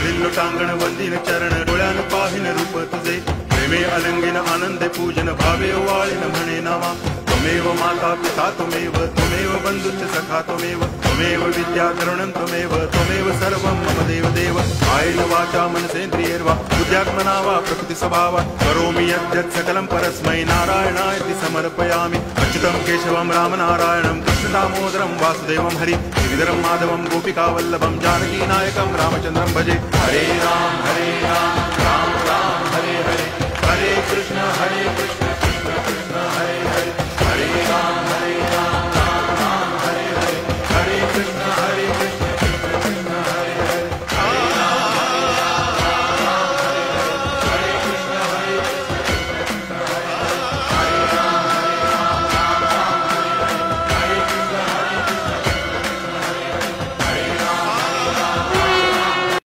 चालिल लोटांगण वंदिन चरण डोळ्यान पाहिन रूप तुझे प्रेमे अलंगिन आनंदे पूजन भावे वाळिन म्हणे नामा त्वमेव माता पिता त्वमेव बंधुश्च सखा त्वमेव विद्या करुणं त्वमेव सर्वं मम देव कायेन वाचा मनसेन्द्रियैर्वा बुद्ध्यात्मना वा प्रकृति स्वभावात् करोमि यद्यत् सकलं परस्मै नारायणायति समर्पयामि अच्युतं केशवं रामनारायणं कृष्णदामोदरं वासुदेवं हरि श्रीधरं माधवं गोपिकावल्लभं जानकीनायकं रामचन्द्रं भजे हरे राम